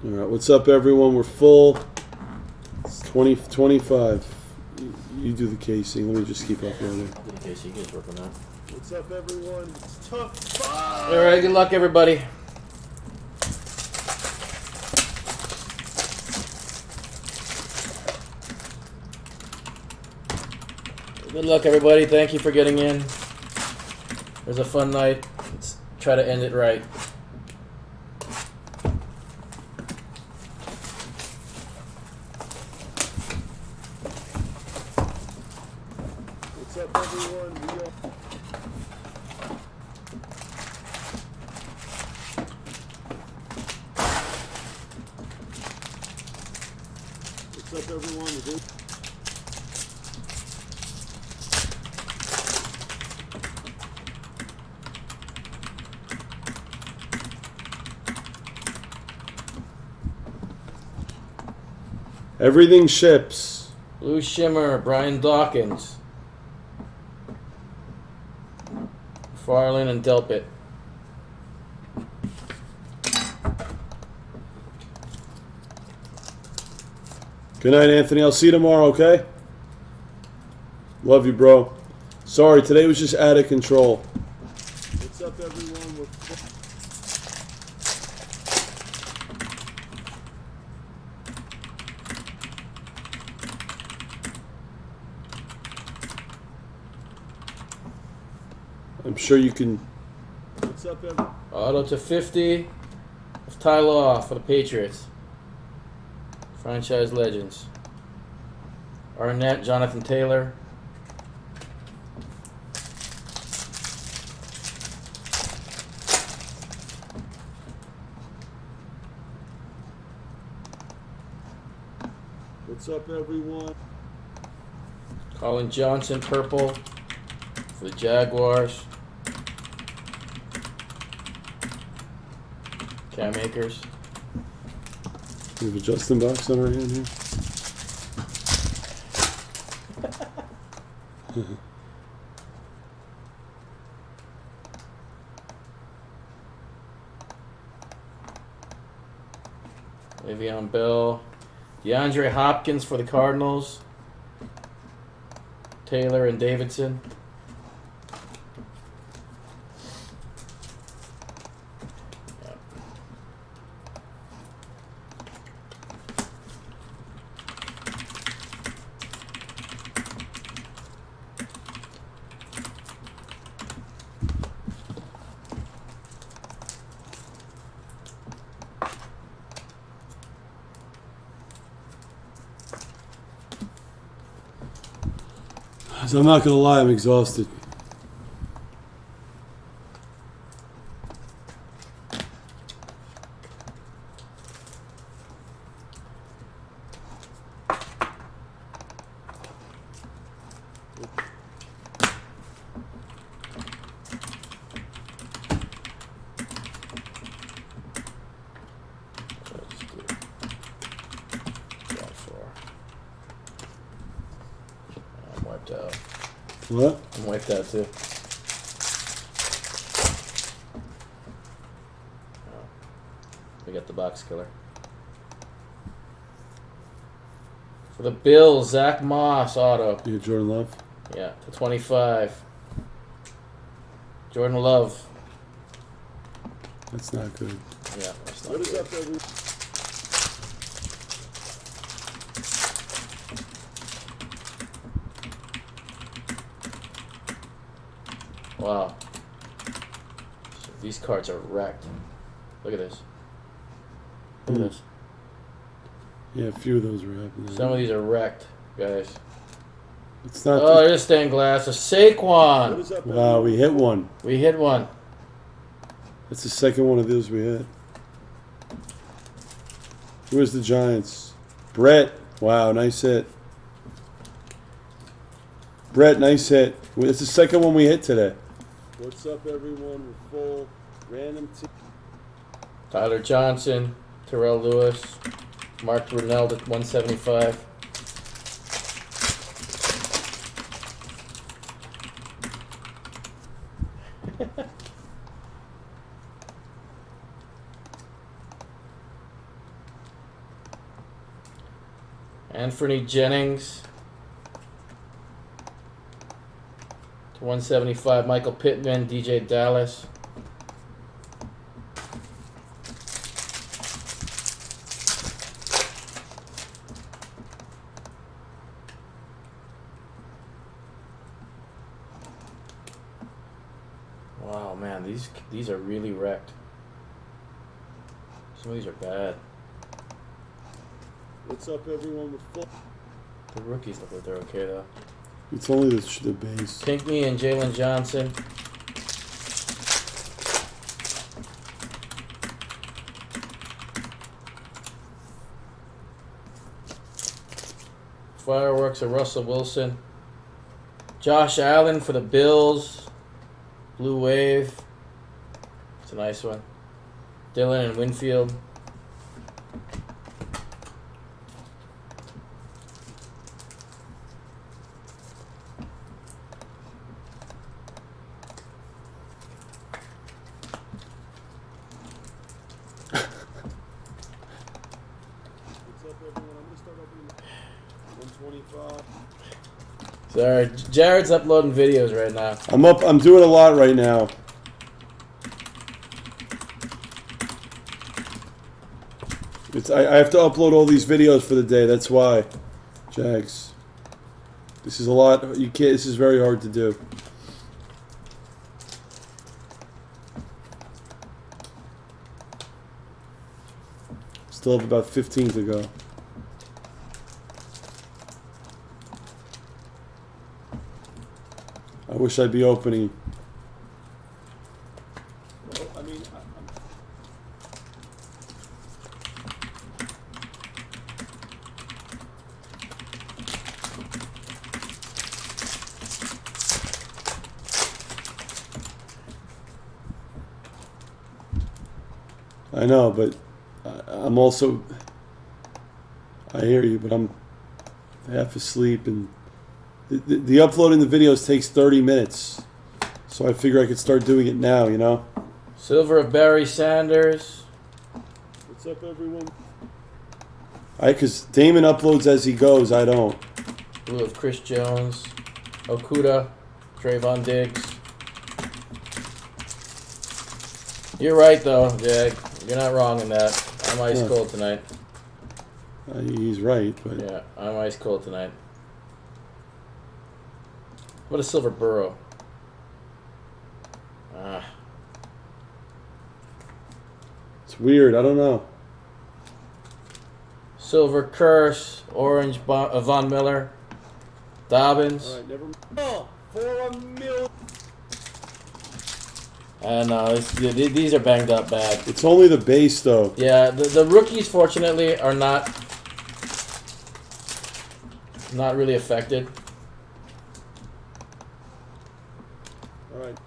All right, what's up, everyone? We're full. It's 25. You do the casing. Let me just keep uploading. I'll do the casing. You guys work on that. What's up, everyone? It's tough 5. All right, good luck, everybody. Good luck, everybody. Thank you for getting in. It was a fun night. Let's try to end it right. What's up, everyone? What's up, everyone? Everything ships. Blue Shimmer, Brian Dawkins. Farland and Delpit. Good night, Anthony. I'll see you tomorrow, okay? Love you, bro. Sorry, today was just out of control. What's up, everyone? I'm sure you can. What's up, everyone? Auto to 50 of Ty Law for the Patriots. Franchise Legends. Arnett, Jonathan Taylor. What's up, everyone? Colin Johnson, purple for the Jaguars. Cam Akers. We have a Justin box on our hand here. Le'Veon Bell. DeAndre Hopkins for the Cardinals. Taylor and Davidson. So I'm not gonna lie, I'm exhausted. What? I'm wiped out too. Oh. We got the box killer. For the Bills, Zach Moss auto. You got Jordan Love? Yeah, to 25. Jordan Love. That's not good. Yeah, that's not What is good. up, everyone? Wow. So these cards are wrecked. Look at this. Look at this. Yeah, a few of those were happening. Some of these are wrecked, guys. It's not. Oh, there's stained glass. A Saquon. Wow, we hit one. We hit one. That's the second one of those we hit. Where's the Giants? Brett. Wow, nice hit. Brett, nice hit. It's the second one we hit today. What's up, everyone? We're full. Random team. Tyler Johnson, Terrell Lewis, Mark Brunell at 175. Anthony Jennings. To 175, Michael Pittman, DJ Dallas. Wow, man, these are really wrecked. Some of these are bad. What's up, everyone? The rookies look like they're okay though. It's only the base. Pinkney and Jalen Johnson. Fireworks of Russell Wilson. Josh Allen for the Bills. Blue Wave. It's a nice one. Dylan and Winfield. Sorry, Jared's uploading videos right now. I'm doing a lot right now. I have to upload all these videos for the day. That's why, Jags. This is a lot. You can't. This is very hard to do. Still have about 15 to go. I wish I'd be opening. Well, I mean, I know, but I'm also. I hear you, but I'm half asleep and. The uploading the videos takes 30 minutes, so I figure I could start doing it now, you know? Silver of Barry Sanders. What's up, everyone? Because Damon uploads as he goes, I don't. Blue of Chris Jones. Okuda. Trayvon Diggs. You're right, though, Jag. You're not wrong in that. I'm ice cold tonight. He's right, but... Yeah, I'm ice cold tonight. What a silver burrow. It's weird. I don't know. Silver curse. Orange Von Miller. Dobbins. All right, never mind. Oh, for $1 million. No, these are banged up bad. It's only the base, though. Yeah, the rookies, fortunately, are not really affected. All right.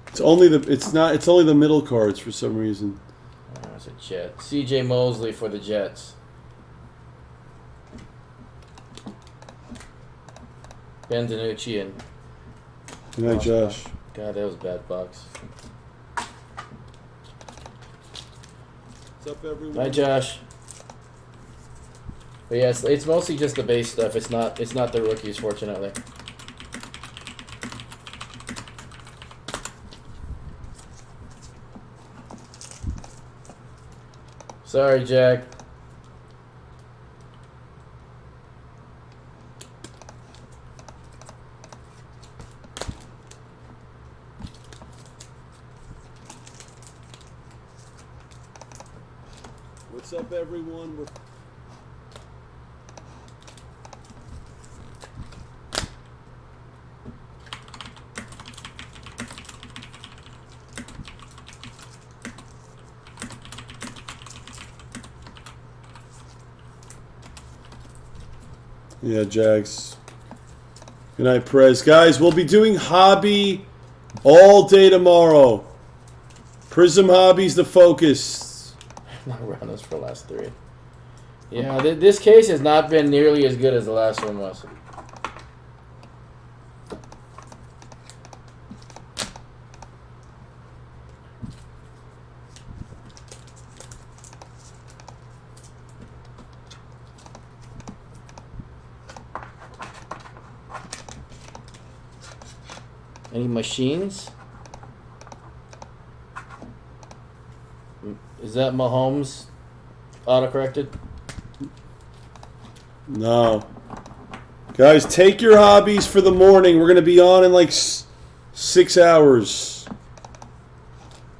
It's only the middle cards for some reason. Oh, it's a Jet. CJ Mosley for the Jets. Ben DiNucci and... Good night, Josh. God, that was a bad box. What's up, everyone? Night, Josh. But yeah, it's mostly just the base stuff. It's not the rookies, fortunately. Sorry, Jack. What's up, everyone? Yeah, Jags. Good night, Perez. Guys, we'll be doing hobby all day tomorrow. Prizm Hobby's the focus. Not around us for the last three. Yeah, this case has not been nearly as good as the last one was. Any machines? Is that Mahomes autocorrected? No. Guys, take your hobbies for the morning. We're going to be on in like 6 hours.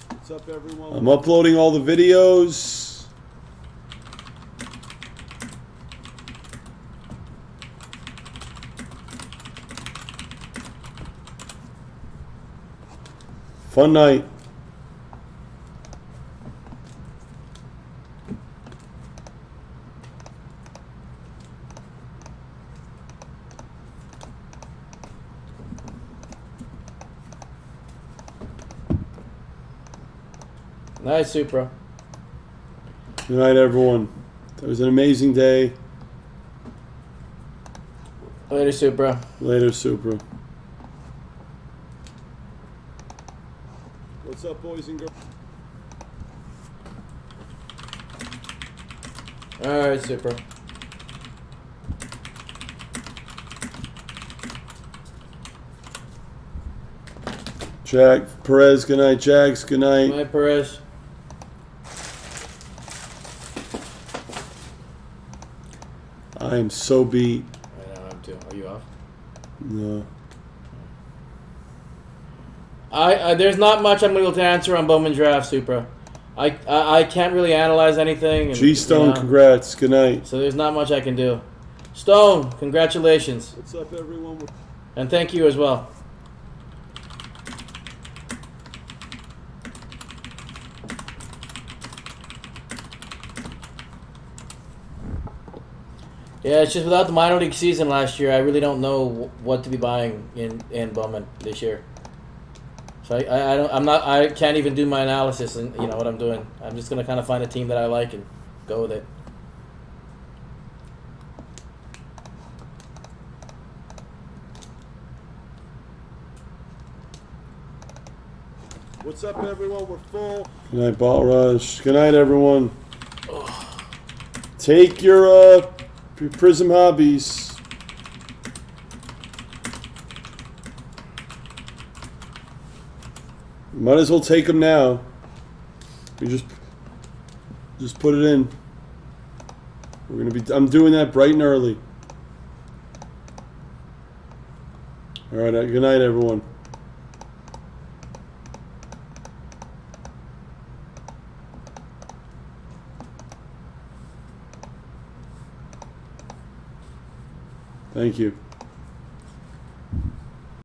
What's up, everyone? I'm uploading all the videos. Fun night. Nice, Supra. Good night, everyone. It was an amazing day. Later, Supra. Later, Supra. What's up, boys and girls? Alright, Supra. Jack, Perez, good night. Jags, good night. Good night, Perez. I am so beat. I know, I'm too. Are you off? No. There's not much I'm able to answer on Bowman Draft, Supra. I can't really analyze anything. G Stone, congrats. Good night. So there's not much I can do. Stone, congratulations. What's up, everyone? And thank you as well. Yeah, it's just without the minor league season last year, I really don't know what to be buying in Bowman this year. So I can't even do my analysis and you know what I'm doing. I'm just gonna kind of find a team that I like and go with it. What's up, everyone? We're full. Good night, Ball Rush. Good night, everyone. Take your Prizm hobbies. Might as well take them now. You just put it in. We're gonna be. I'm doing that bright and early. All right. Good night, everyone. Thank you.